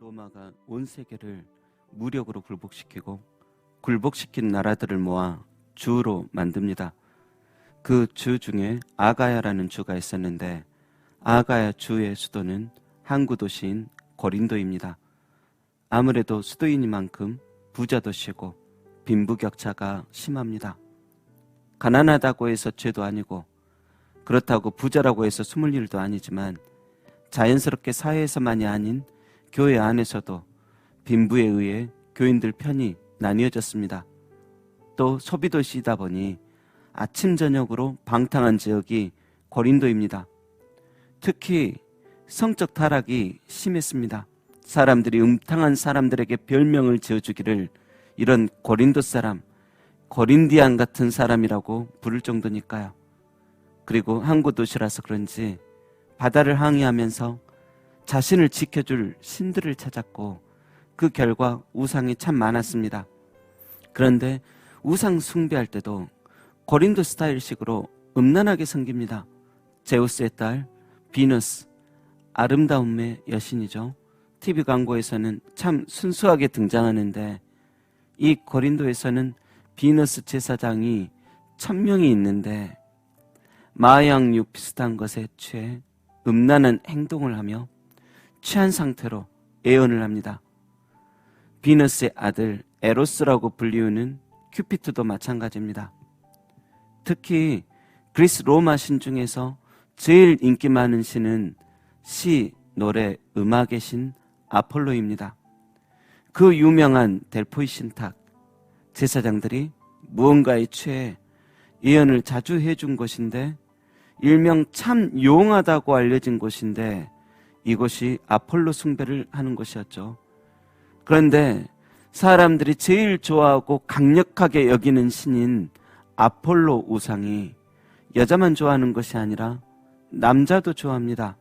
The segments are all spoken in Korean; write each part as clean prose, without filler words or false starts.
로마가 온 세계를 무력으로 굴복시키고 굴복시킨 나라들을 모아 주로 만듭니다. 그 주 중에 아가야라는 주가 있었는데 아가야 주의 수도는 항구 도시인 고린도입니다. 아무래도 수도이니만큼 부자 도시고 빈부격차가 심합니다. 가난하다고 해서 죄도 아니고 그렇다고 부자라고 해서 숨을 일도 아니지만 자연스럽게 사회에서만이 아닌 교회 안에서도 빈부에 의해 교인들 편이 나뉘어졌습니다. 또 소비도시이다 보니 아침 저녁으로 방탕한 지역이 고린도입니다. 특히 성적 타락이 심했습니다. 사람들이 음탕한 사람들에게 별명을 지어주기를 이런 고린도 사람, 고린디안 같은 사람이라고 부를 정도니까요. 그리고 항구 도시라서 그런지 바다를 항해하면서 자신을 지켜줄 신들을 찾았고 그 결과 우상이 참 많았습니다. 그런데 우상 숭배할 때도 고린도 스타일식으로 음란하게 섬깁니다. 제우스의 딸 비너스, 아름다움의 여신이죠. TV 광고에서는 참 순수하게 등장하는데 이 고린도에서는 비너스 제사장이 1000명이 있는데 마약류 비슷한 것에 취해 음란한 행동을 하며 취한 상태로 애언을 합니다. 비너스의 아들 에로스라고 불리우는 큐피트도 마찬가지입니다. 특히 그리스 로마 신 중에서 제일 인기 많은 신은 시, 노래, 음악의 신 아폴로입니다. 그 유명한 델포이 신탁, 제사장들이 무언가에 취해 예언을 자주 해준 곳인데 일명 참 용하다고 알려진 곳인데 이곳이 아폴로 숭배를 하는 곳이었죠. 그런데 사람들이 제일 좋아하고 강력하게 여기는 신인 아폴로 우상이 여자만 좋아하는 것이 아니라 남자도 좋아합니다.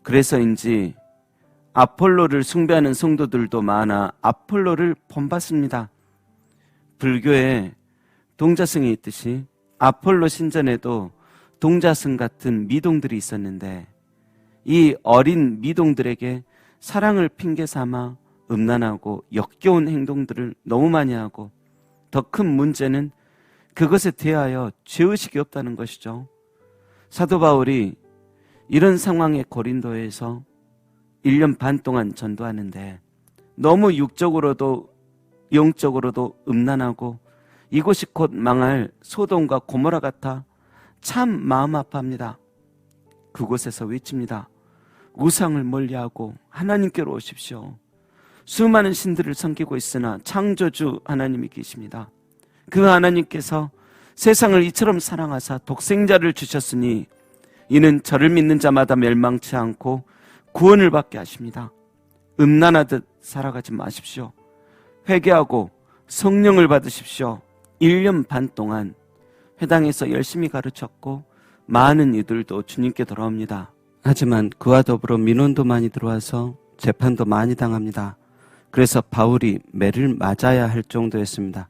그래서인지 아폴로를 숭배하는 성도들도 많아 아폴로를 본받습니다. 불교에 동자승이 있듯이 아폴로 신전에도 동자승 같은 미동들이 있었는데 이 어린 미동들에게 사랑을 핑계 삼아 음란하고 역겨운 행동들을 너무 많이 하고 더 큰 문제는 그것에 대하여 죄의식이 없다는 것이죠. 사도 바울이 이런 상황의 고린도에서 1년 반 동안 전도하는데 너무 육적으로도 영적으로도 음란하고 이곳이 곧 망할 소돔과 고모라 같아 참 마음 아파합니다. 그곳에서 외칩니다. 우상을 멀리하고 하나님께로 오십시오. 수많은 신들을 섬기고 있으나 창조주 하나님이 계십니다. 그 하나님께서 세상을 이처럼 사랑하사 독생자를 주셨으니 이는 저를 믿는 자마다 멸망치 않고 구원을 받게 하십니다. 음란하듯 살아가지 마십시오. 회개하고 성령을 받으십시오. 1년 반 동안 회당에서 열심히 가르쳤고 많은 이들도 주님께 돌아옵니다. 하지만 그와 더불어 민원도 많이 들어와서 재판도 많이 당합니다. 그래서 바울이 매를 맞아야 할 정도였습니다.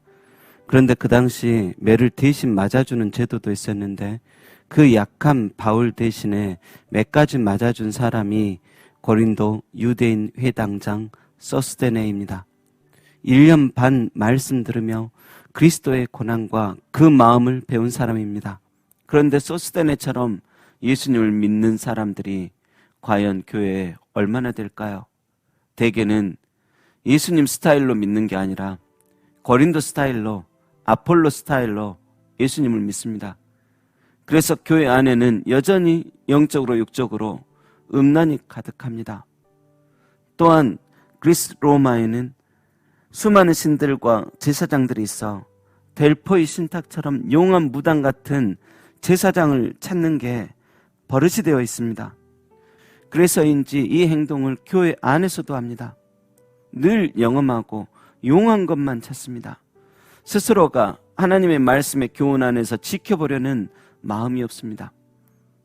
그런데 그 당시 매를 대신 맞아주는 제도도 있었는데 그 약한 바울 대신에 매까지 맞아준 사람이 고린도 유대인 회당장 소스데네입니다. 1년 반 말씀 들으며 그리스도의 고난과 그 마음을 배운 사람입니다. 그런데 소스데네처럼 예수님을 믿는 사람들이 과연 교회에 얼마나 될까요? 대개는 예수님 스타일로 믿는 게 아니라 고린도 스타일로, 아폴로 스타일로 예수님을 믿습니다. 그래서 교회 안에는 여전히 영적으로 육적으로 음란이 가득합니다. 또한 그리스 로마에는 수많은 신들과 제사장들이 있어 델포이 신탁처럼 용한 무당 같은 제사장을 찾는 게 버릇이 되어 있습니다. 그래서인지 이 행동을 교회 안에서도 합니다. 늘 영험하고 용한 것만 찾습니다. 스스로가 하나님의 말씀의 교훈 안에서 지켜보려는 마음이 없습니다.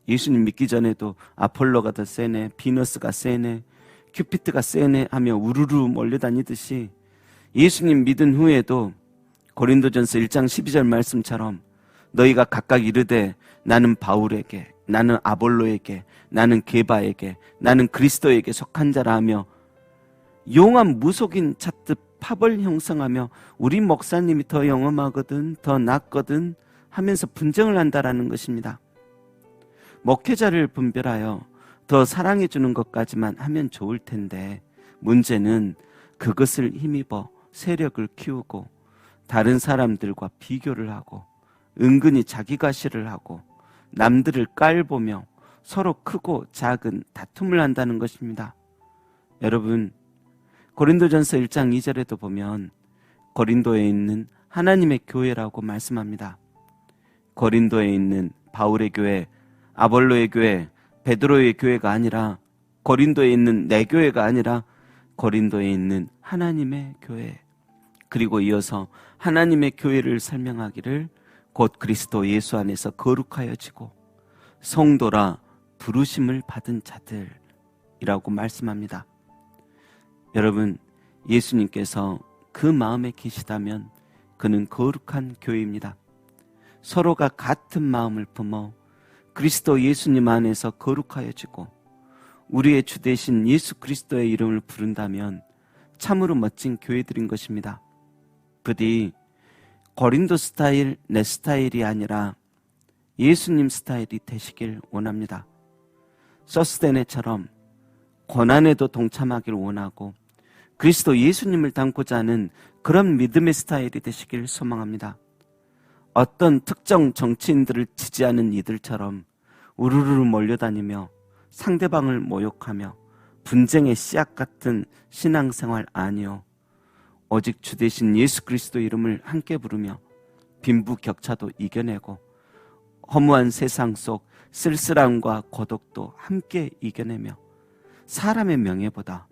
예수님 믿기 전에도 아폴로가 더 세네, 비너스가 세네, 큐피트가 세네 하며 우르르 몰려다니듯이 예수님 믿은 후에도 고린도전서 1장 12절 말씀처럼 너희가 각각 이르되 나는 바울에게, 나는 아볼로에게, 나는 게바에게, 나는 그리스도에게 속한 자라 하며 용암 무속인 찾듯 팝을 형성하며 우리 목사님이 더 영험하거든, 더 낫거든 하면서 분쟁을 한다라는 것입니다. 목회자를 분별하여 더 사랑해 주는 것까지만 하면 좋을 텐데, 문제는 그것을 힘입어 세력을 키우고 다른 사람들과 비교를 하고 은근히 자기가시를 하고 남들을 깔보며 서로 크고 작은 다툼을 한다는 것입니다. 여러분, 고린도전서 1장 2절에도 보면 고린도에 있는 하나님의 교회라고 말씀합니다. 고린도에 있는 바울의 교회, 아볼로의 교회, 베드로의 교회가 아니라, 고린도에 있는 내 교회가 아니라 고린도에 있는 하나님의 교회. 그리고 이어서 하나님의 교회를 설명하기를 곧 그리스도 예수 안에서 거룩하여지고 성도라 부르심을 받은 자들이라고 말씀합니다. 여러분, 예수님께서 그 마음에 계시다면 그는 거룩한 교회입니다. 서로가 같은 마음을 품어 그리스도 예수님 안에서 거룩하여지고 우리의 주 되신 예수 그리스도의 이름을 부른다면 참으로 멋진 교회들인 것입니다. 부디 고린도 스타일, 내 스타일이 아니라 예수님 스타일이 되시길 원합니다. 소스데네처럼 고난에도 동참하길 원하고 그리스도 예수님을 닮고자 하는 그런 믿음의 스타일이 되시길 소망합니다. 어떤 특정 정치인들을 지지하는 이들처럼 우르르 몰려다니며 상대방을 모욕하며 분쟁의 씨앗 같은 신앙생활 아니요, 오직 주 되신 예수 그리스도 이름을 함께 부르며 빈부격차도 이겨내고 허무한 세상 속 쓸쓸함과 고독도 함께 이겨내며 사람의 명예보다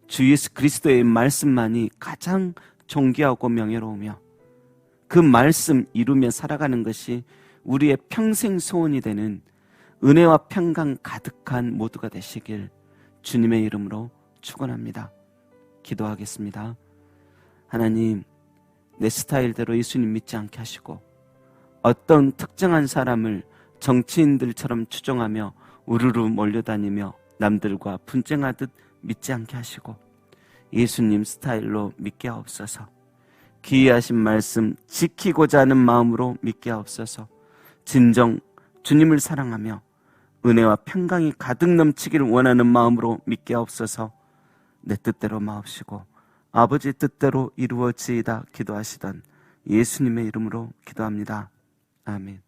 주 예수 그리스도의 말씀만이 가장 존귀하고 명예로우며 그 말씀 이루며 살아가는 것이 우리의 평생 소원이 되는 은혜와 평강 가득한 모두가 되시길 주님의 이름으로 축원합니다. 기도하겠습니다. 하나님, 내 스타일대로 예수님 믿지 않게 하시고 어떤 특정한 사람을 정치인들처럼 추종하며 우르르 몰려다니며 남들과 분쟁하듯 믿지 않게 하시고 예수님 스타일로 믿게 하옵소서. 기이하신 말씀 지키고자 하는 마음으로 믿게 하옵소서. 진정 주님을 사랑하며 은혜와 평강이 가득 넘치길 원하는 마음으로 믿게 하옵소서. 내 뜻대로 마옵시고 아버지 뜻대로 이루어지이다 기도하시던 예수님의 이름으로 기도합니다. 아멘.